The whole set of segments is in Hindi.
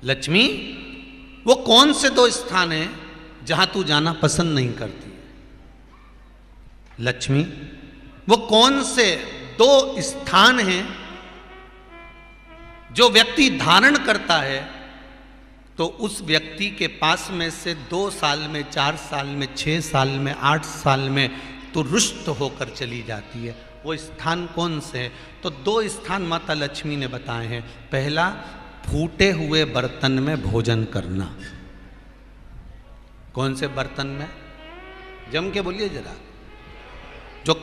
लक्ष्मी, वो कौन से दो स्थान हैं जहां तू जाना पसंद नहीं करती? लक्ष्मी, वो कौन से दो स्थान हैं जो व्यक्ति धारण करता है तो उस व्यक्ति के पास में से 2 साल में, 4 साल में, 6 साल में, 8 साल में तो रुष्ट होकर चली जाती है? वो स्थान कौन से हैं? तो 2 स्थान माता लक्ष्मी ने बताए हैं। पहला, फूटे हुए बर्तन में भोजन करना। कौन से बर्तन में? जम के बोलिए जरा। जो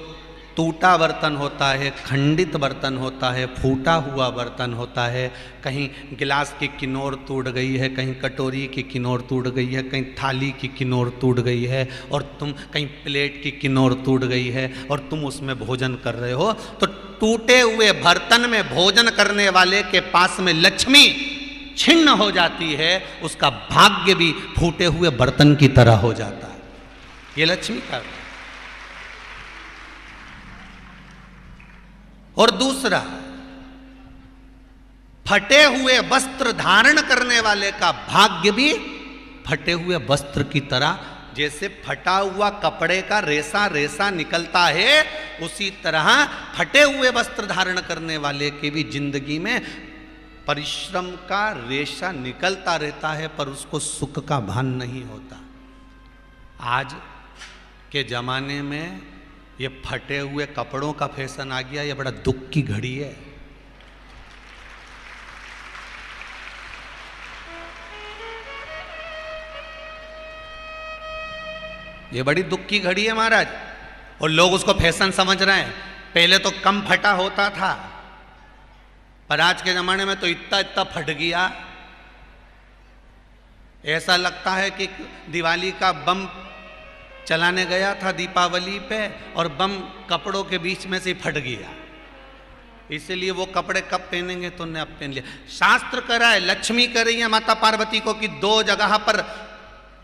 टूटा बर्तन होता है, खंडित बर्तन होता है, फूटा हुआ बर्तन होता है, कहीं गिलास की किनोर टूट गई है, कहीं कटोरी की किनोर टूट गई है, कहीं थाली की किनोर टूट गई है, और तुम कहीं प्लेट की किनोर टूट गई है और तुम उसमें भोजन कर रहे हो, तो टूटे हुए बर्तन में भोजन करने वाले के पास में लक्ष्मी छिन्न हो जाती है, उसका भाग्य भी फूटे हुए बर्तन की तरह हो जाता है। ये लक्ष्मी का। और दूसरा, फटे हुए वस्त्र धारण करने वाले का भाग्य भी फटे हुए वस्त्र की तरह, जैसे फटा हुआ कपड़े का रेसा रेसा निकलता है, उसी तरह फटे हुए वस्त्र धारण करने वाले की भी जिंदगी में परिश्रम का रेशा निकलता रहता है, पर उसको सुख का भान नहीं होता। आज के जमाने में ये फटे हुए कपड़ों का फैशन आ गया, ये बड़ा दुख की घड़ी है। ये बड़ी दुख की घड़ी है महाराज, और लोग उसको फैशन समझ रहे हैं। पहले तो कम फटा होता था, पर आज के जमाने में तो इतना इतना फट गया, ऐसा लगता है कि दिवाली का बम चलाने गया था दीपावली पे और बम कपड़ों के बीच में से फट गया। इसलिए वो कपड़े कब पहनेंगे तो ने अब पहन लिया। शास्त्र कह रहा है, लक्ष्मी कह रही है माता पार्वती को कि 2 जगह पर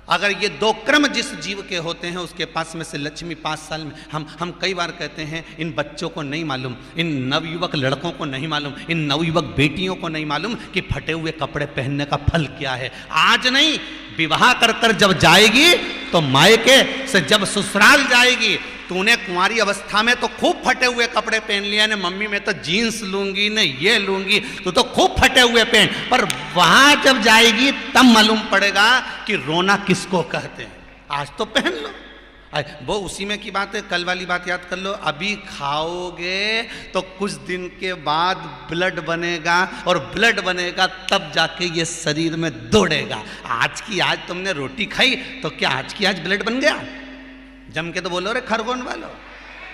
अगर ये 2 क्रम जिस जीव के होते हैं उसके पास में से लक्ष्मी 5 साल में, हम कई बार कहते हैं इन बच्चों को नहीं मालूम, इन नवयुवक लड़कों को नहीं मालूम, इन नवयुवक बेटियों को नहीं मालूम कि फटे हुए कपड़े पहनने का फल क्या है। आज नहीं, विवाह कर कर जब जाएगी तो मायके से जब ससुराल जाएगी, तूने कुंवारी अवस्था में तो खूब फटे हुए कपड़े पहन लिया ने, मम्मी मैं तो जीन्स लूंगी ने, ये लूंगी, तू तो खूब फटे हुए पहन, पर वहां जब जाएगी तब मालूम पड़ेगा कि रोना किसको कहते हैं। आज तो पहन लो, वो उसी में की बात है। कल वाली बात याद कर लो, अभी खाओगे तो कुछ दिन के बाद ब्लड बनेगा, और ब्लड बनेगा तब जाके ये शरीर में दौड़ेगा। आज की आज तुमने रोटी खाई तो क्या आज की आज ब्लड बन गया? जम के तो बोलो रे खरगोन वालो,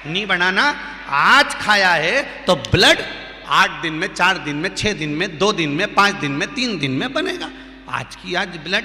नहीं बनाना। आज खाया है तो ब्लड 8 दिन में, 4 दिन में, 6 दिन में, 2 दिन में, 5 दिन में, 3 दिन में बनेगा। आज की आज ब्लड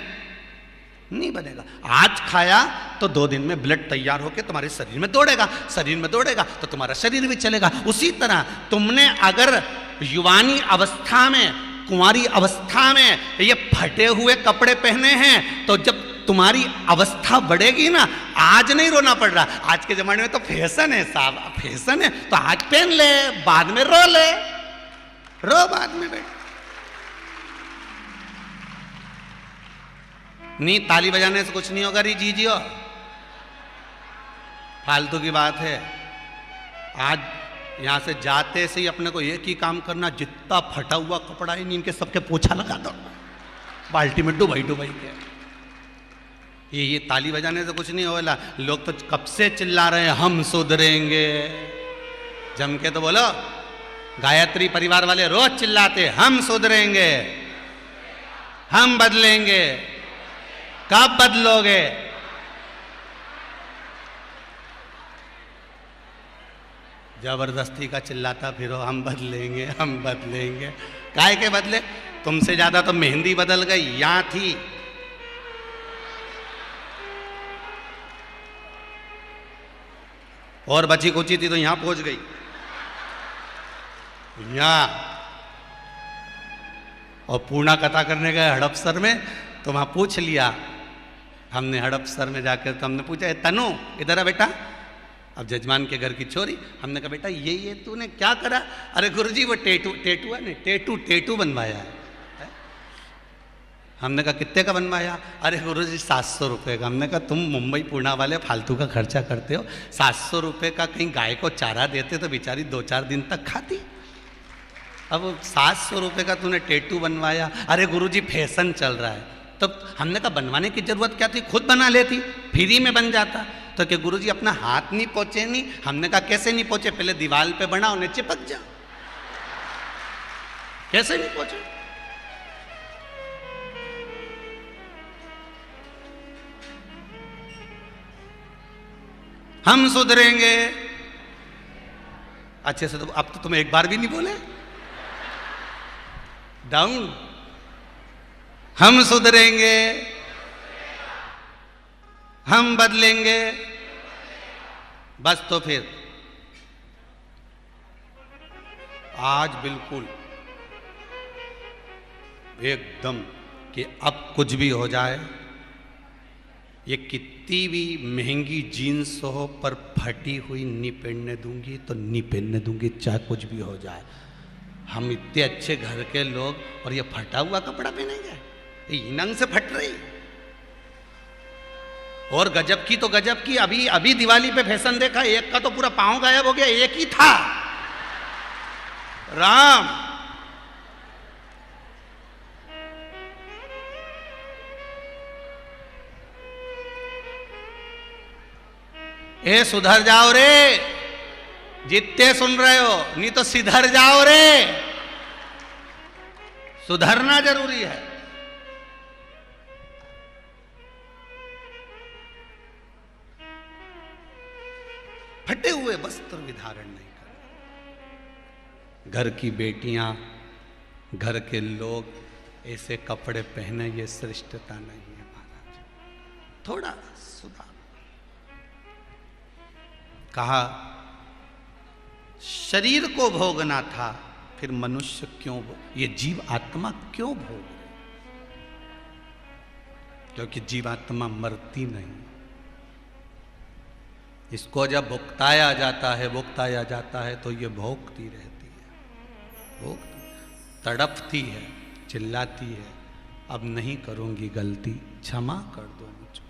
नहीं बनेगा। आज खाया तो 2 दिन में ब्लड तैयार होकर तुम्हारे शरीर में दौड़ेगा, शरीर में दौड़ेगा तो तुम्हारा शरीर भी चलेगा। उसी तरह तुमने अगर युवानी अवस्था में, कुंवारी अवस्था में ये फटे हुए कपड़े पहने हैं, तो जब तुम्हारी अवस्था बढ़ेगी ना, आज नहीं रोना पड़ रहा। आज के जमाने में तो फैशन है साहब, फैशन है तो आज पहन ले, बाद में रो ले, रो बाद में बैठ। नहीं, ताली बजाने से कुछ नहीं होगा री जीजियो, फालतू की बात है। आज यहां से जाते से ही अपने को एक ही काम करना, जितना फटा हुआ कपड़ा है इनके सबके पोछा लगा दो, बाल्टी में डुबाई डुबाई के। ये ताली बजाने से कुछ नहीं होगा। लोग तो कब से चिल्ला रहे हैं हम सुधरेंगे, जम के तो बोलो। गायत्री परिवार वाले रोज चिल्लाते हम सुधरेंगे, हम बदलेंगे। कब बदलोगे? जबरदस्ती का चिल्लाता फिरो हम बदलेंगे, हम बदलेंगे। काहे के बदले? तुमसे ज्यादा तो मेहंदी बदल गई, यहां थी। और बची कुची थी तो यहां पहुंच गई। यहां और पूर्णा कथा करने गए हड़पसर में, तो वहां पूछ लिया हमने हड़पसर में जाकर, तो हमने पूछा तनु इधर आ बेटा, अब जजमान के घर की छोरी। हमने कहा बेटा ये तूने क्या करा? अरे गुरुजी वो टेटू है ना, टेटू बनवाया है। हमने कहा कितने का बनवाया? अरे गुरुजी 700 रुपये का। हमने कहा तुम मुंबई पुणे वाले फालतू का खर्चा करते हो, 700 रुपये का कहीं गाय को चारा देते तो बेचारी 2-4 दिन तक खाती। अब 700 रुपये का तूने टैटू बनवाया। अरे गुरुजी फैशन चल रहा है। तब हमने कहा बनवाने की जरूरत क्या थी, खुद बना लेती, फ्री में बन जाता। तो क्या गुरुजी अपना हाथ नहीं पहुंचे? नहीं। हमने कहा कैसे नहीं पहुंचे? पहले दीवार पे बनाओ, उन्हें चिपक जाओ। कैसे नहीं पहुंचे? हम सुधरेंगे। अच्छे से तो अब तो तुम एक बार भी नहीं बोले। डाउन। हम सुधरेंगे, हम बदलेंगे। बस तो फिर आज बिल्कुल एकदम कि अब कुछ भी हो जाए, ये कितनी भी महंगी जीन्स हो पर फटी हुई नहीं पहनने दूंगी तो नहीं पहनने दूंगी, चाहे कुछ भी हो जाए। हम इतने अच्छे घर के लोग और ये फटा हुआ कपड़ा पहनेंगे? ये नंग से फट रही। और गजब की तो गजब की, अभी अभी दिवाली पे फैशन देखा, एक का तो पूरा पांव गायब हो गया, एक ही था। राम। ए सुधर जाओ रे, जितने सुन रहे हो, नहीं तो सिधर जाओ रे। सुधरना जरूरी है। फटे हुए वस्त्र विधारण नहीं करना। घर की बेटियां, घर के लोग ऐसे कपड़े पहने, ये श्रेष्ठता नहीं है महाराज। थोड़ा सुधार। कहा शरीर को भोगना था, फिर मनुष्य क्यों ये जीव आत्मा क्यों भोग रहे? क्योंकि जीवात्मा मरती नहीं। इसको जब भुगताया जाता है तो ये भोगती रहती है, तड़पती है, चिल्लाती है, अब नहीं करूंगी गलती, क्षमा कर दो मुझको।